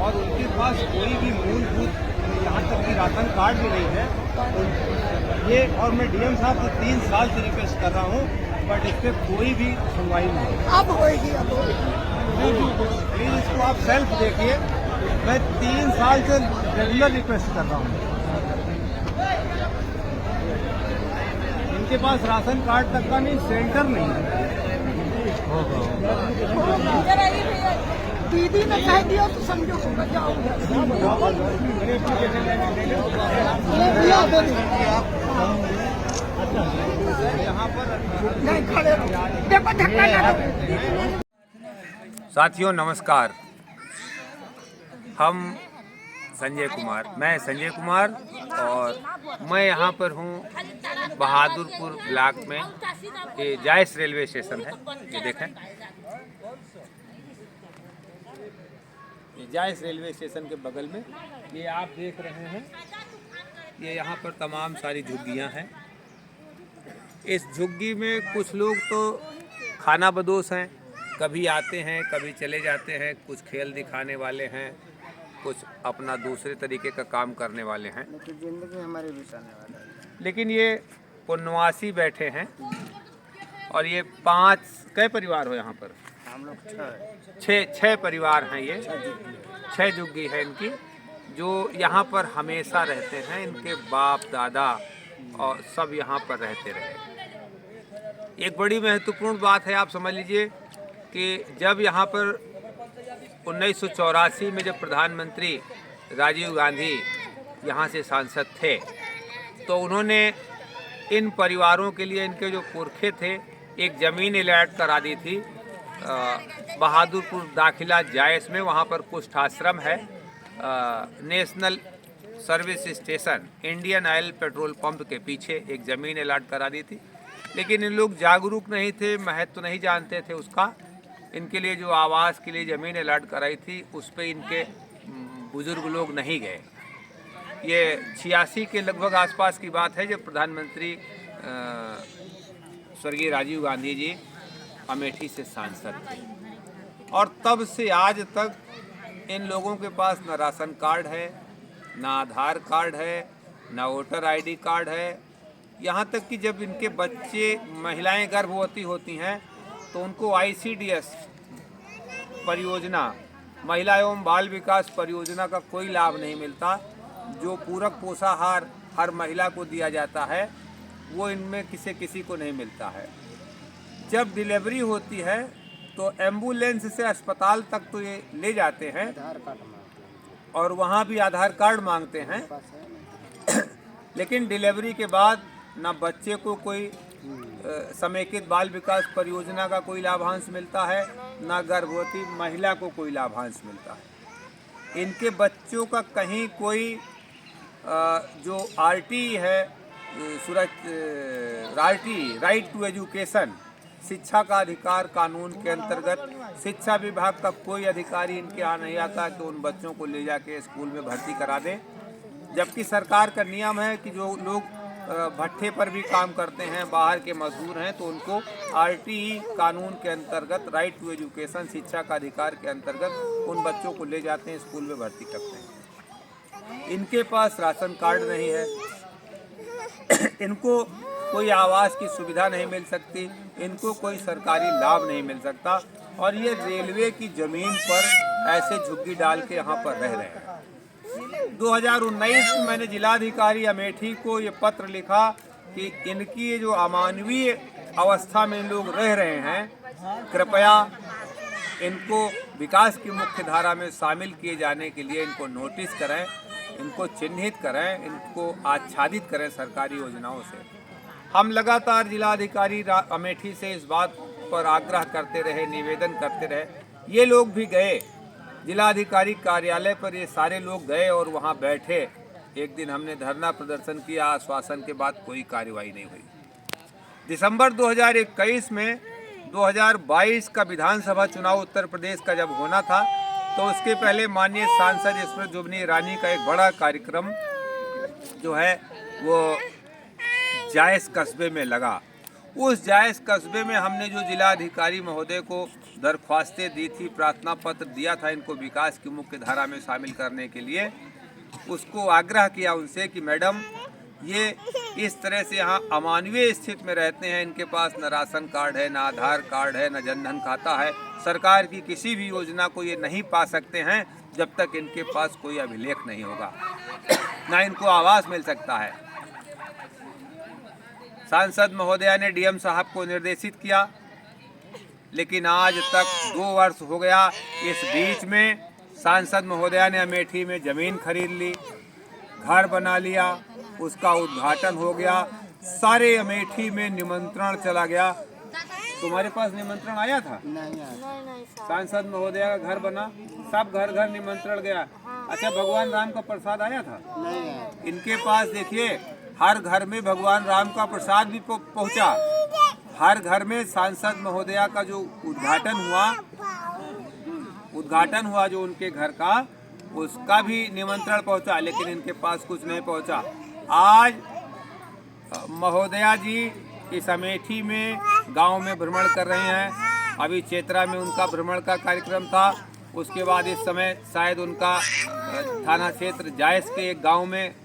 और उनके पास कोई भी मूलभूत, यहाँ तक कि राशन कार्ड भी नहीं है ये। और मैं डीएम साहब को 3 साल से रिक्वेस्ट कर रहा हूँ, बट इस पर कोई भी सुनवाई नहीं है। अब होएगी, अब होएगी। प्लीज इसको आप सेल्फ देखिए। मैं 3 साल से रेगुलर रिक्वेस्ट कर रहा हूँ। इनके पास राशन कार्ड तक का नहीं, सेंटर नहीं है। दीदी ने कह दिया तो समझो होगा, जाओ। यहाँ पर नहीं खड़े रहो, देखो धक्का ना दो। साथियों नमस्कार, मैं संजय कुमार और मैं यहाँ पर हूँ बहादुरपुर ब्लॉक में। ये जायस रेलवे स्टेशन है, ये देखें, ये जायस रेलवे स्टेशन के बगल में ये आप देख रहे हैं। ये यहाँ पर तमाम सारी झुग्गियाँ हैं। इस झुग्गी में कुछ लोग तो खाना बदोश हैं, कभी आते हैं कभी चले जाते हैं, कुछ खेल दिखाने वाले हैं, कुछ अपना दूसरे तरीके का काम करने वाले हैं, लेकिन जिंदगी हमारे बिताने वाला है। लेकिन ये पुनवासी बैठे हैं। और ये 5 कई परिवार हो यहाँ पर? हम लोग 6 परिवार हैं। ये 6 झुग्गी है इनकी, जो यहाँ पर हमेशा रहते हैं। इनके बाप दादा और सब यहाँ पर रहते रहे। एक बड़ी महत्वपूर्ण बात है, आप समझ लीजिए कि जब यहाँ पर 1984 में जब प्रधानमंत्री राजीव गांधी यहाँ से सांसद थे, तो उन्होंने इन परिवारों के लिए, इनके जो पुरखे थे, एक ज़मीन अलॉट करा दी थी बहादुरपुर दाखिला जायस में। वहाँ पर कुष्ठ आश्रम है, national service station, Indian oil petrol pump के पीछे एक ज़मीन अलॉट करा दी थी। लेकिन इन लोग जागरूक नहीं थे, महत्व नहीं जानते थे उसका। इनके लिए जो आवास के लिए ज़मीन अलॉट कराई थी, उस पर इनके बुजुर्ग लोग नहीं गए। ये 86 के लगभग आसपास की बात है, जब प्रधानमंत्री स्वर्गीय राजीव गांधी जी अमेठी से सांसद थे। और तब से आज तक इन लोगों के पास न राशन कार्ड है, ना आधार कार्ड है, ना वोटर आईडी कार्ड है। यहाँ तक कि जब इनके बच्चे, महिलाएं गर्भवती होती हैं, तो उनको ICDS परियोजना, महिला एवं बाल विकास परियोजना का कोई लाभ नहीं मिलता। जो पूरक पोषाहार हर महिला को दिया जाता है, वो इनमें किसी को नहीं मिलता है। जब डिलीवरी होती है तो एम्बुलेंस से अस्पताल तक तो ये ले जाते हैं और वहाँ भी आधार कार्ड मांगते हैं। लेकिन डिलीवरी के बाद ना बच्चे को कोई समेकित बाल विकास परियोजना का कोई लाभांश मिलता है, ना गर्भवती महिला को कोई लाभांश मिलता है। इनके बच्चों का कहीं कोई जो RT है, राइट टू एजुकेशन, शिक्षा का अधिकार कानून के अंतर्गत शिक्षा विभाग का कोई अधिकारी इनके यहाँ नहीं आता कि उन बच्चों को ले जाके स्कूल में भर्ती करा दें। जबकि सरकार का नियम है कि जो लोग भट्ठे पर भी काम करते हैं, बाहर के मजदूर हैं, तो उनको RTE कानून के अंतर्गत, राइट टू एजुकेशन, शिक्षा का अधिकार के अंतर्गत उन बच्चों को ले जाते हैं, स्कूल में भर्ती करते हैं। इनके पास राशन कार्ड नहीं है, इनको कोई आवास की सुविधा नहीं मिल सकती, इनको कोई सरकारी लाभ नहीं मिल सकता। और ये रेलवे की ज़मीन पर ऐसे झुग्गी डाल के यहाँ पर रह रहे हैं। 2019 में मैंने जिलाधिकारी अमेठी को ये पत्र लिखा कि इनकी ये जो अमानवीय अवस्था में लोग रह रहे हैं, कृपया इनको विकास की मुख्य धारा में शामिल किए जाने के लिए इनको नोटिस करें, इनको चिन्हित करें, इनको आच्छादित करें सरकारी योजनाओं से। हम लगातार जिलाधिकारी अमेठी से इस बात पर आग्रह करते रहे, निवेदन करते रहे। ये लोग भी गए जिलाधिकारी कार्यालय पर, ये सारे लोग गए और वहाँ बैठे। एक दिन हमने धरना प्रदर्शन किया, आश्वासन के बाद कोई कार्रवाई नहीं हुई। दिसंबर 2021 में 2022 का विधानसभा चुनाव उत्तर प्रदेश का जब होना था, तो उसके पहले माननीय सांसद स्मृति जुबिनी ईरानी का एक बड़ा कार्यक्रम जो है वो जायस कस्बे में लगा। उस जायस कस्बे में हमने जो जिलाधिकारी महोदय को दरख्वास्तें दी थी, प्रार्थना पत्र दिया था इनको विकास की मुख्य धारा में शामिल करने के लिए, उसको आग्रह किया उनसे कि मैडम ये इस तरह से यहाँ अमानवीय स्थिति में रहते हैं, इनके पास न राशन कार्ड है, न आधार कार्ड है, न जनधन खाता है, सरकार की किसी भी योजना को ये नहीं पा सकते हैं जब तक इनके पास कोई अभिलेख नहीं होगा, ना इनको आवास मिल सकता है। सांसद महोदया ने डीएम साहब को निर्देशित किया, लेकिन आज तक 2 वर्ष हो गया। इस बीच में सांसद महोदया ने अमेठी में जमीन खरीद ली, घर बना लिया, उसका उद्घाटन हो गया, सारे अमेठी में निमंत्रण चला गया। तुम्हारे पास निमंत्रण आया था? नहीं सांसद महोदया का घर बना, सब घर घर निमंत्रण गया। अच्छा, भगवान राम का प्रसाद आया था? नहीं। इनके पास देखिए हर घर में भगवान राम का प्रसाद भी पहुंचा। हर घर में सांसद महोदया का जो उद्घाटन हुआ जो उनके घर का, उसका भी निमंत्रण पहुंचा, लेकिन इनके पास कुछ नहीं पहुंचा। आज महोदया जी इस अमेठी में गांव में भ्रमण कर रहे हैं। अभी चेत्रा में उनका भ्रमण का कार्यक्रम था, उसके बाद इस समय शायद उनका थाना क्षेत्र जायस के एक गांव में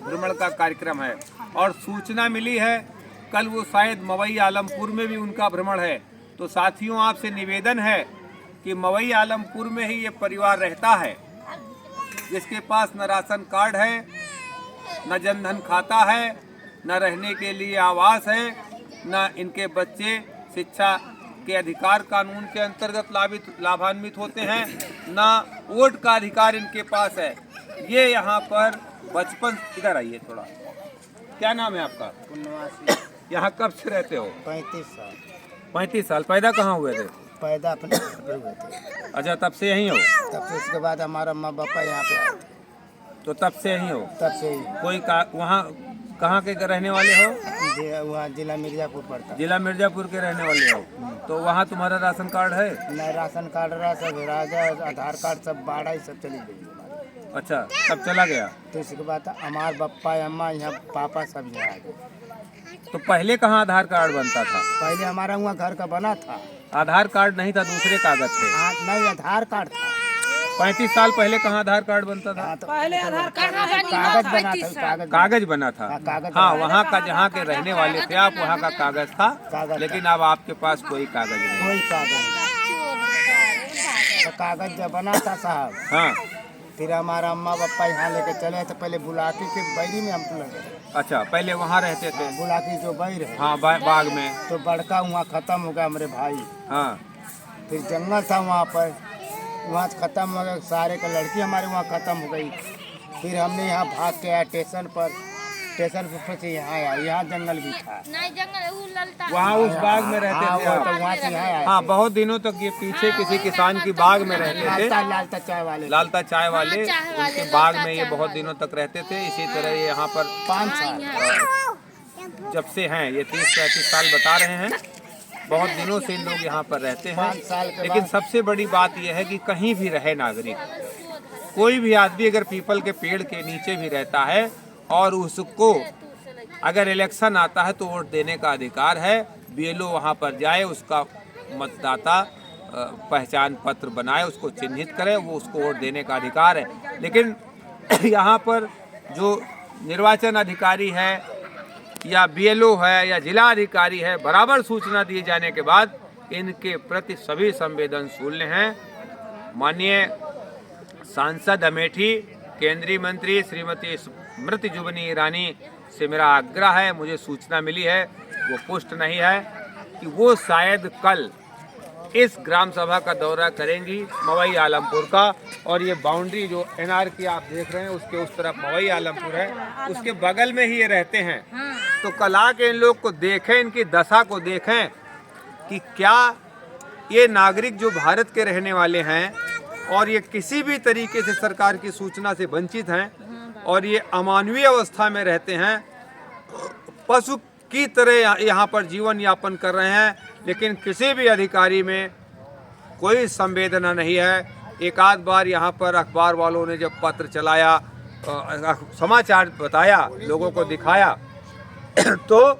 भ्रमण का कार्यक्रम है। और सूचना मिली है कल वो शायद मवई आलमपुर में भी उनका भ्रमण है। तो साथियों, आपसे निवेदन है कि मवई आलमपुर में ही ये परिवार रहता है, जिसके पास न राशन कार्ड है, न जनधन खाता है, न रहने के लिए आवास है, न इनके बच्चे शिक्षा के अधिकार कानून के अंतर्गत लाभान्वित होते हैं, न वोट का अधिकार इनके पास है। ये यहाँ पर बचपन, इधर आइए थोड़ा, क्या नाम है आपका? यहाँ कब से रहते हो? 35 साल। 35 साल। पैदा कहाँ हुए थे? पैदा अपने हुए थे। अच्छा, तब से यहीं हो? तब से उसके बाद हमारा माँ बापा यहाँ पे आए थे। तो तब से यहीं हो? तब से ही। कोई वहाँ कहाँ के रहने वाले हो? वहाँ जिला मिर्जापुर पड़ता। जिला मिर्जापुर के रहने वाले हो। तो वहाँ तुम्हारा राशन कार्ड है? नहीं, राशन कार्ड रहा, सब राजा आधार कार्ड सब बाढ़ ही सब चली गई। अच्छा, सब चला गया। तो इसके बाद हमारे पप्पा अम्मा यहाँ पापा सब यहाँ आ गए। तो पहले कहाँ आधार कार्ड बनता था? पहले हमारा वहाँ घर का बना था। आधार कार्ड नहीं था, दूसरे कागज थे? नहीं, आधार कार्ड था। 35 साल पहले कहाँ आधार कार्ड बनता था? तो पहले आधार कार्ड कागज बना था। कागज बना था। कागज। हाँ, वहाँ का जहाँ के रहने वाले थे आप, वहाँ का कागज था, लेकिन अब आपके पास कोई कागज नहीं। कोई कागज नहीं। तो कागज जब बना था साहब, हाँ, फिर हमारा अम्मा पापा यहाँ लेके चले तो पहले बुलाकी के बैरी में हम लगे। अच्छा, पहले वहाँ रहते थे? बुलाकी जो बैर है, हाँ, बाग में। तो बड़का वहाँ खत्म हो गया हमारे भाई। हाँ, फिर जंगल था वहाँ पर, वहाँ से खत्म हो गया, सारे का लड़की हमारे वहाँ खत्म हो गई। फिर हमने यहाँ भाग के आया स्टेशन पर से यहाँ आया, यहाँ जंगल भी था। नहीं, जंगल वहाँ उस बाग में रहते थे आप? तो वहाँ से यहाँ आया। हाँ, बहुत दिनों तक ये पीछे किसी किसान की बाग में रहते थे। लालता चाय वाले। लालता चाय वाले, उनके बाग में ये बहुत दिनों तक रहते थे। इसी तरह ये यहाँ पर 5 साल जब से हैं, ये 30-35 साल बता रहे हैं, बहुत दिनों से लोग यहाँ पर रहते हैं। 5 साल के लेकिन सबसे बड़ी बात यह है कि कहीं भी रहे नागरिक, कोई भी आदमी अगर पीपल के पेड़ के नीचे भी रहता है और उसको अगर इलेक्शन आता है तो वोट देने का अधिकार है। बीएलओ वहाँ पर जाए, उसका मतदाता पहचान पत्र बनाए, उसको चिन्हित करे, वो उसको वोट देने का अधिकार है। लेकिन यहाँ पर जो निर्वाचन अधिकारी है या बीएलओ है या जिला अधिकारी है, बराबर सूचना दिए जाने के बाद इनके प्रति सभी संवेदनशील हैं। माननीय सांसद अमेठी केंद्रीय मंत्री श्रीमती स्मृति जुबिनी ईरानी से मेरा आग्रह है, मुझे सूचना मिली है, वो पुष्ट नहीं है, कि वो शायद कल इस ग्राम सभा का दौरा करेंगी मवई आलमपुर का। और ये बाउंड्री जो एनआर की आप देख रहे हैं, उसके उस तरफ मवई आलमपुर है, उसके बगल में ही ये रहते हैं। तो कल आके इन लोग को देखें, इनकी दशा को देखें कि क्या ये नागरिक जो भारत के रहने वाले हैं और ये किसी भी तरीके से सरकार की सूचना से वंचित हैं और ये अमानवीय अवस्था में रहते हैं, पशु की तरह यहाँ पर जीवन यापन कर रहे हैं, लेकिन किसी भी अधिकारी में कोई संवेदना नहीं है। एक आध बार यहाँ पर अखबार वालों ने जब पत्र चलाया, समाचार बताया, लोगों को दिखाया, तो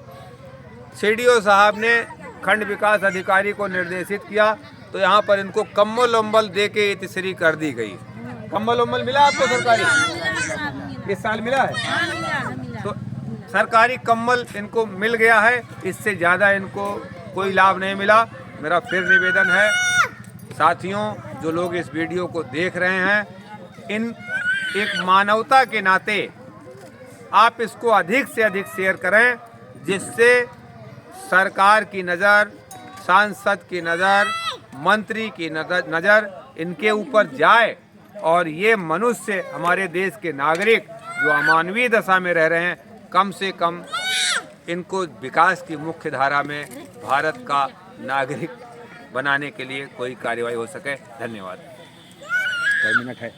सीडीओ साहब ने खंड विकास अधिकारी को निर्देशित किया तो यहाँ पर इनको कम्बल वम्बल दे के इतश्री कर दी गई। कम्बल वम्बल मिला आपको सरकारी? इस साल मिला है? तो सरकारी कम्बल इनको मिल गया है, इससे ज़्यादा इनको कोई लाभ नहीं मिला। मेरा फिर निवेदन है साथियों, जो लोग इस वीडियो को देख रहे हैं, इन एक मानवता के नाते आप इसको अधिक से अधिक शेयर करें, जिससे सरकार की नज़र, सांसद की नज़र, मंत्री की नज़र इनके ऊपर जाए और ये मनुष्य, हमारे देश के नागरिक जो अमानवीय दशा में रह रहे हैं, कम से कम इनको विकास की मुख्य धारा में भारत का नागरिक बनाने के लिए कोई कार्यवाही हो सके। धन्यवाद। 2 मिनट है।